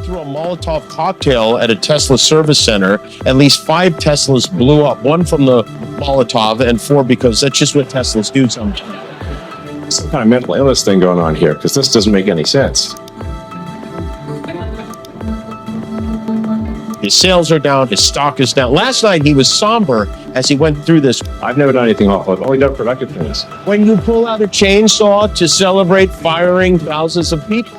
threw a Molotov cocktail at a Tesla service center. At least 5 Teslas blew up, 1 from the Molotov and 4 because that's just what Teslas do sometimes. Some kind of mental illness thing going on here, because this doesn't make any sense. His sales are down, his stock is down. Last night he was somber as he went through this. I've never done anything awful. I've only done productive things. When you pull out a chainsaw to celebrate firing thousands of people.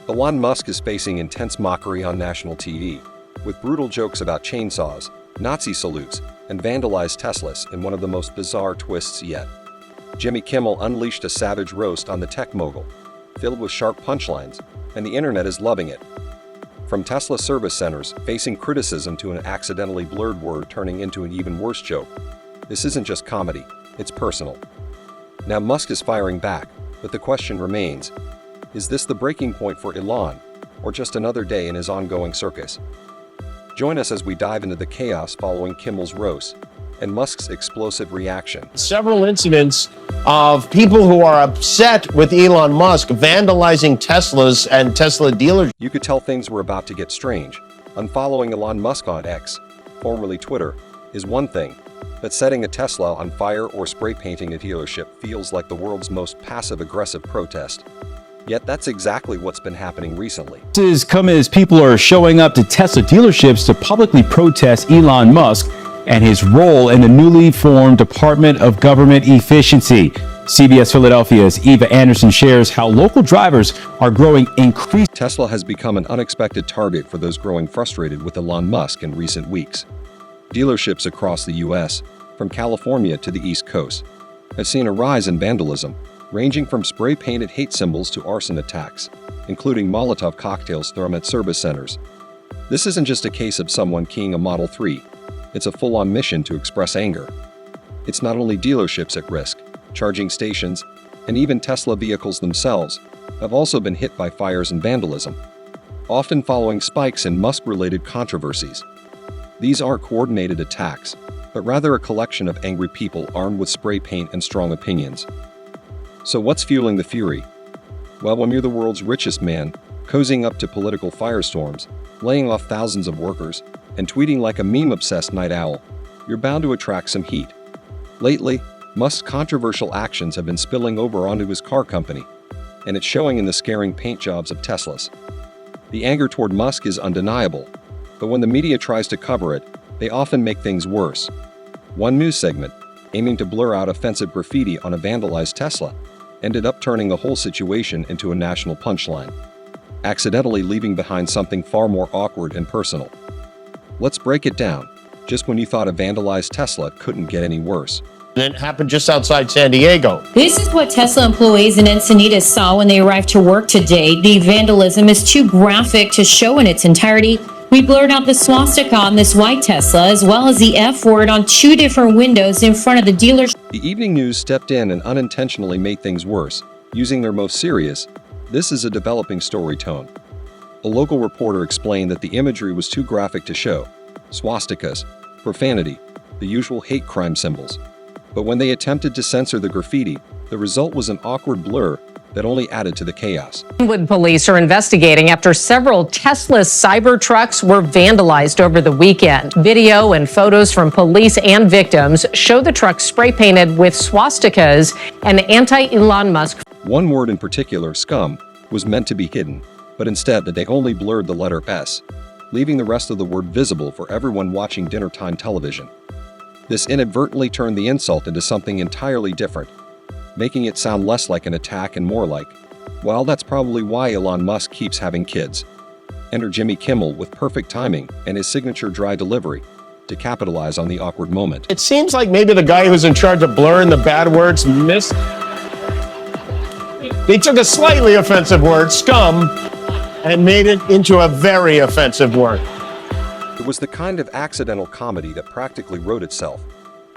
Elon Musk is facing intense mockery on national TV, with brutal jokes about chainsaws, Nazi salutes, and vandalized Teslas in one of the most bizarre twists yet. Jimmy Kimmel unleashed a savage roast on the tech mogul, filled with sharp punchlines, and the internet is loving it. From Tesla service centers facing criticism to an accidentally blurred word turning into an even worse joke, this isn't just comedy, it's personal. Now Musk is firing back, but the question remains, is this the breaking point for Elon, or just another day in his ongoing circus? Join us as we dive into the chaos following Kimmel's roast and Musk's explosive reaction. Several incidents of people who are upset with Elon Musk vandalizing Teslas and Tesla dealers. You could tell things were about to get strange. Unfollowing Elon Musk on X, formerly Twitter, is one thing, but setting a Tesla on fire or spray painting a dealership feels like the world's most passive-aggressive protest. Yet that's exactly what's been happening recently. This has come as people are showing up to Tesla dealerships to publicly protest Elon Musk and his role in the newly formed Department of Government Efficiency. CBS Philadelphia's Eva Anderson shares how local drivers are growing increased. Tesla has become an unexpected target for those growing frustrated with Elon Musk in recent weeks. Dealerships across the U.S., from California to the East Coast, have seen a rise in vandalism, ranging from spray-painted hate symbols to arson attacks, including Molotov cocktails thrown at service centers. This isn't just a case of someone keying a Model 3. It's a full-on mission to express anger. It's not only dealerships at risk, charging stations, and even Tesla vehicles themselves have also been hit by fires and vandalism, often following spikes in Musk-related controversies. These aren't coordinated attacks, but rather a collection of angry people armed with spray paint and strong opinions. So what's fueling the fury? Well, when you're the world's richest man, cozying up to political firestorms, laying off thousands of workers, and tweeting like a meme-obsessed night owl, you're bound to attract some heat. Lately, Musk's controversial actions have been spilling over onto his car company, and it's showing in the scaring paint jobs of Teslas. The anger toward Musk is undeniable, but when the media tries to cover it, they often make things worse. One news segment, aiming to blur out offensive graffiti on a vandalized Tesla, ended up turning the whole situation into a national punchline, accidentally leaving behind something far more awkward and personal. Let's break it down, just when you thought a vandalized Tesla couldn't get any worse. And it happened just outside San Diego. This is what Tesla employees in Encinitas saw when they arrived to work today. The vandalism is too graphic to show in its entirety. We blurred out the swastika on this white Tesla, as well as the F word on 2 different windows in front of the dealership. The evening news stepped in and unintentionally made things worse, using their most serious, "This is a developing story" tone. A local reporter explained that the imagery was too graphic to show: swastikas, profanity, the usual hate crime symbols. But when they attempted to censor the graffiti, the result was an awkward blur that only added to the chaos. Wood police are investigating after several Tesla Cybertrucks were vandalized over the weekend. Video and photos from police and victims show the trucks spray painted with swastikas and anti-Elon Musk. One word in particular, scum, was meant to be hidden, but instead they only blurred the letter S, leaving the rest of the word visible for everyone watching dinnertime television. This inadvertently turned the insult into something entirely different, making it sound less like an attack and more like, well, that's probably why Elon Musk keeps having kids. Enter Jimmy Kimmel with perfect timing and his signature dry delivery to capitalize on the awkward moment. It seems like maybe the guy who's in charge of blurring the bad words missed. They took a slightly offensive word, scum, and made it into a very offensive word. It was the kind of accidental comedy that practically wrote itself.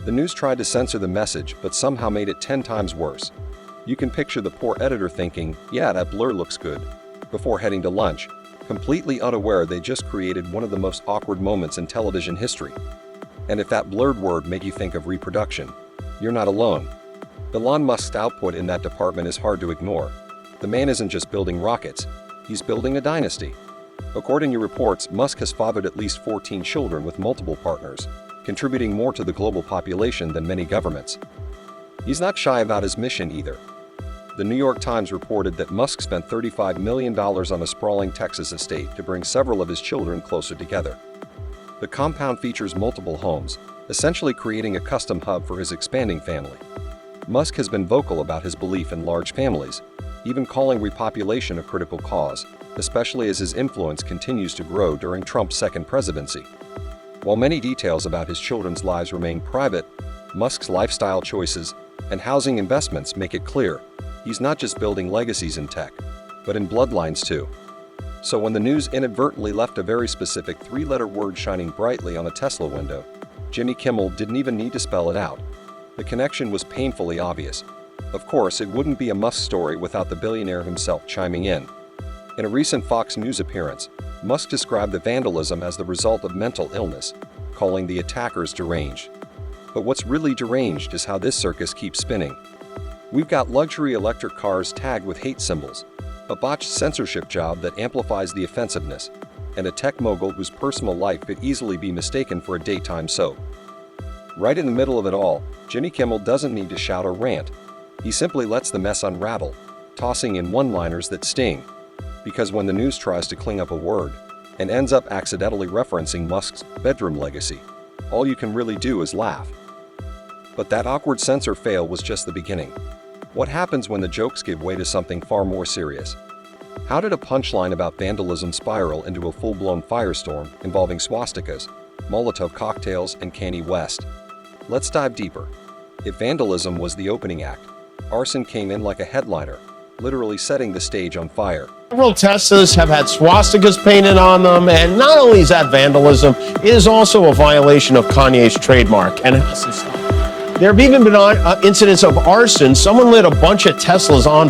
The news tried to censor the message, but somehow made it 10 times worse. You can picture the poor editor thinking, yeah, that blur looks good, before heading to lunch, completely unaware they just created one of the most awkward moments in television history. And if that blurred word made you think of reproduction, you're not alone. Elon Musk's output in that department is hard to ignore. The man isn't just building rockets, he's building a dynasty. According to reports, Musk has fathered at least 14 children with multiple partners, contributing more to the global population than many governments. He's not shy about his mission either. The New York Times reported that Musk spent $35 million on a sprawling Texas estate to bring several of his children closer together. The compound features multiple homes, essentially creating a custom hub for his expanding family. Musk has been vocal about his belief in large families, even calling repopulation a critical cause, especially as his influence continues to grow during Trump's second presidency. While many details about his children's lives remain private, Musk's lifestyle choices and housing investments make it clear he's not just building legacies in tech, but in bloodlines too. So when the news inadvertently left a very specific three-letter word shining brightly on a Tesla window, Jimmy Kimmel didn't even need to spell it out. The connection was painfully obvious. Of course, it wouldn't be a Musk story without the billionaire himself chiming in. In a recent Fox News appearance, Musk described the vandalism as the result of mental illness, calling the attackers deranged. But what's really deranged is how this circus keeps spinning. We've got luxury electric cars tagged with hate symbols, a botched censorship job that amplifies the offensiveness, and a tech mogul whose personal life could easily be mistaken for a daytime soap. Right in the middle of it all, Jimmy Kimmel doesn't need to shout or rant. He simply lets the mess unravel, tossing in one-liners that sting. Because when the news tries to clean up a word and ends up accidentally referencing Musk's bedroom legacy, all you can really do is laugh. But that awkward censor fail was just the beginning. What happens when the jokes give way to something far more serious? How did a punchline about vandalism spiral into a full-blown firestorm involving swastikas, Molotov cocktails, and Kanye West? Let's dive deeper. If vandalism was the opening act, arson came in like a headliner, literally setting the stage on fire. Several Teslas have had swastikas painted on them, and not only is that vandalism, it is also a violation of Kanye's trademark and has to stop. There have even been incidents of arson. Someone lit a bunch of Teslas on